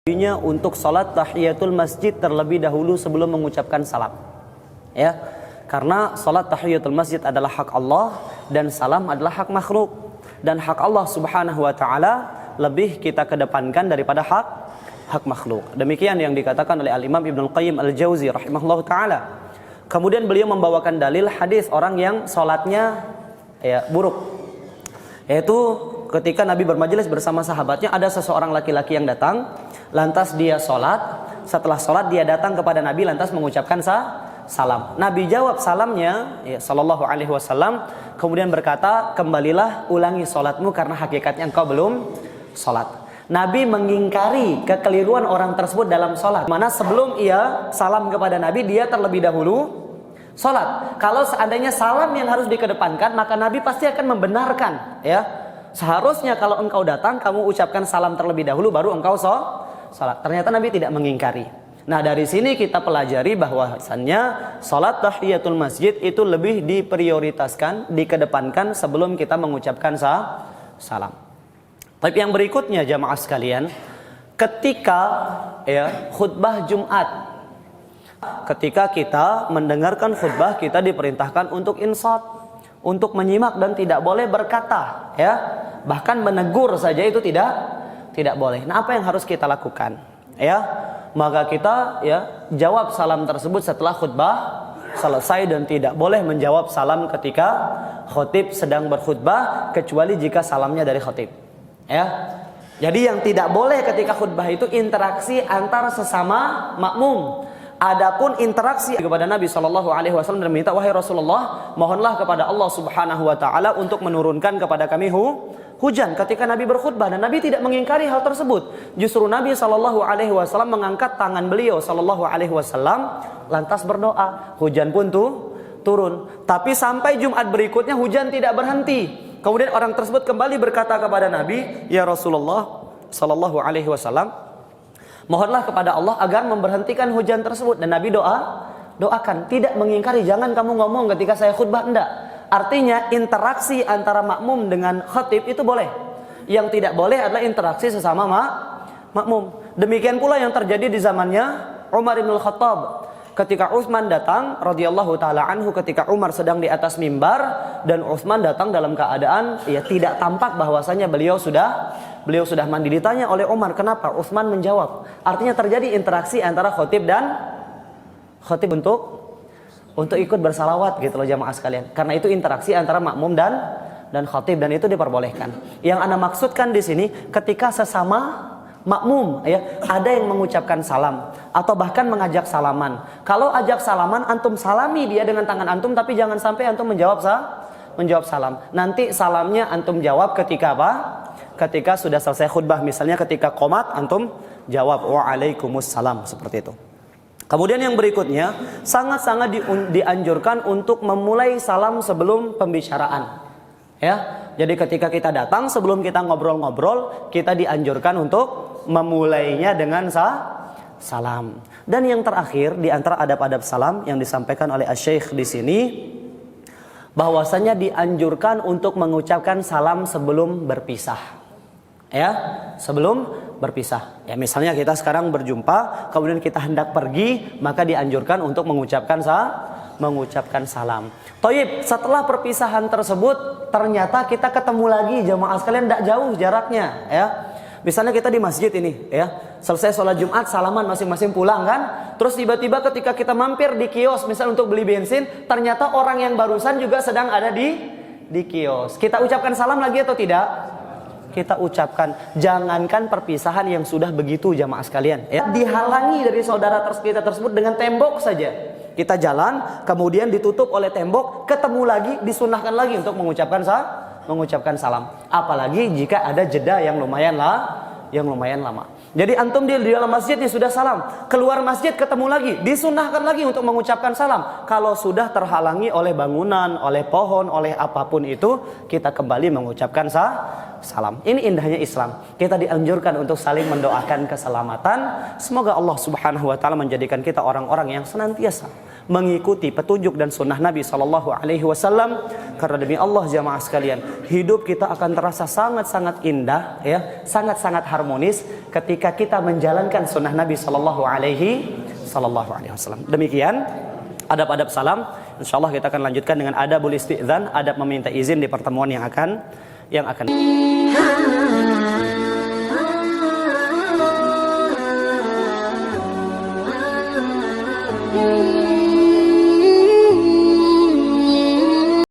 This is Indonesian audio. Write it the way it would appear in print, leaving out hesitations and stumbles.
Untuk sholat tahiyatul masjid terlebih dahulu sebelum mengucapkan salam, ya, karena sholat tahiyatul masjid adalah hak Allah dan salam adalah hak makhluk, dan hak Allah subhanahu wa ta'ala lebih kita kedepankan daripada hak makhluk. Demikian yang dikatakan oleh Al-Imam Ibnul Qayyim Al-Jauzi rahimahullah ta'ala. Kemudian beliau membawakan dalil hadis orang yang sholatnya buruk, yaitu ketika Nabi bermajelis bersama sahabatnya, ada seseorang laki-laki yang datang, lantas dia sholat. Setelah sholat dia datang kepada Nabi, lantas mengucapkan salam. Nabi jawab salamnya, sallallahu alaihi wasallam, kemudian berkata, kembalilah ulangi sholatmu karena hakikatnya engkau belum sholat. Nabi mengingkari kekeliruan orang tersebut dalam sholat, mana sebelum ia salam kepada Nabi, dia terlebih dahulu sholat. Kalau seandainya salam yang harus dikedepankan, maka Nabi pasti akan membenarkan, ya. Seharusnya kalau engkau datang, kamu ucapkan salam terlebih dahulu, baru engkau salat. Ternyata Nabi tidak mengingkari. Nah, dari sini kita pelajari bahwasannya salat tahiyatul masjid itu lebih diprioritaskan, dikedepankan sebelum kita mengucapkan salam. Tapi yang berikutnya jamaah sekalian, ketika khutbah Jumat, ketika kita mendengarkan khutbah, kita diperintahkan untuk insat, untuk menyimak dan tidak boleh berkata, bahkan menegur saja itu tidak boleh. Nah, apa yang harus kita lakukan? Maka kita jawab salam tersebut setelah khutbah selesai, dan tidak boleh menjawab salam ketika khatib sedang berkhutbah kecuali jika salamnya dari khatib. Jadi yang tidak boleh ketika khutbah itu interaksi antar sesama makmum. Adapun interaksi kepada Nabi SAW dan meminta, wahai Rasulullah, mohonlah kepada Allah Subhanahu wa ta'ala untuk menurunkan kepada kami hujan ketika Nabi berkhutbah, dan Nabi tidak mengingkari hal tersebut. Justru Nabi SAW mengangkat tangan beliau SAW lantas berdoa, hujan pun turun. Tapi sampai Jumat berikutnya hujan tidak berhenti. Kemudian orang tersebut kembali berkata kepada Nabi, ya Rasulullah SAW, mohonlah kepada Allah agar memberhentikan hujan tersebut. Dan Nabi doakan, tidak mengingkari, jangan kamu ngomong ketika saya khutbah, enggak. Artinya interaksi antara makmum dengan khatib itu boleh. Yang tidak boleh adalah interaksi sesama makmum. Demikian pula yang terjadi di zamannya Umar bin Khattab. Ketika Utsman datang radhiyallahu taala anhu, ketika Umar sedang di atas mimbar, dan Utsman datang dalam keadaan tidak tampak bahwasanya beliau sudah mandi. Ditanya oleh Umar, kenapa? Utsman menjawab. Artinya terjadi interaksi antara khatib dan khatib untuk ikut bersalawat gitu loh jamaah sekalian. Karena itu interaksi antara makmum dan khatib, dan itu diperbolehkan. Yang ana maksudkan di sini, ketika sesama makmum ada yang mengucapkan salam atau bahkan mengajak salaman. Kalau ajak salaman, antum salami dia dengan tangan antum, tapi jangan sampai antum menjawab salam. Nanti salamnya antum jawab ketika apa? Ketika sudah selesai khutbah, misalnya ketika qomat, antum jawab waalaikumsalam, seperti itu. Kemudian yang berikutnya, sangat-sangat dianjurkan untuk memulai salam sebelum pembicaraan. Jadi ketika kita datang, sebelum kita ngobrol-ngobrol, kita dianjurkan untuk memulainya dengan salam. Dan yang terakhir di antara adab-adab salam yang disampaikan oleh Asy-Syaikh di sini, bahwasanya dianjurkan untuk mengucapkan salam sebelum berpisah. Sebelum berpisah. Misalnya kita sekarang berjumpa, kemudian kita hendak pergi, maka dianjurkan untuk mengucapkan salam. Thayyib, setelah perpisahan tersebut ternyata kita ketemu lagi jamaah sekalian, tidak jauh jaraknya, Misalnya kita di masjid ini, selesai sholat Jumat, salaman, masing-masing pulang kan. Terus tiba-tiba ketika kita mampir di kios, misal untuk beli bensin, ternyata orang yang barusan juga sedang ada di kios. Kita ucapkan salam lagi atau tidak? Kita ucapkan. Jangankan perpisahan yang sudah begitu jamaah sekalian, dihalangi dari saudara kita tersebut dengan tembok saja. Kita jalan, kemudian ditutup oleh tembok, ketemu lagi, disunahkan lagi untuk mengucapkan salam. Apalagi jika ada jeda yang lumayan lama. Jadi antum di dalam masjid ini sudah salam, keluar masjid ketemu lagi, disunahkan lagi untuk mengucapkan salam. Kalau sudah terhalangi oleh bangunan, oleh pohon, oleh apapun itu, kita kembali mengucapkan salam. Ini indahnya Islam. Kita dianjurkan untuk saling mendoakan keselamatan. Semoga Allah Subhanahu wa ta'ala menjadikan kita orang-orang yang senantiasa mengikuti petunjuk dan sunnah Nabi SAW. Karena demi Allah jamaah sekalian, hidup kita akan terasa sangat-sangat indah, ya, sangat-sangat harmonis ketika kita menjalankan sunnah Nabi SAW. Demikian adab-adab salam. Insyaallah kita akan lanjutkan dengan adabul isti'dzan, adab meminta izin di pertemuan yang akan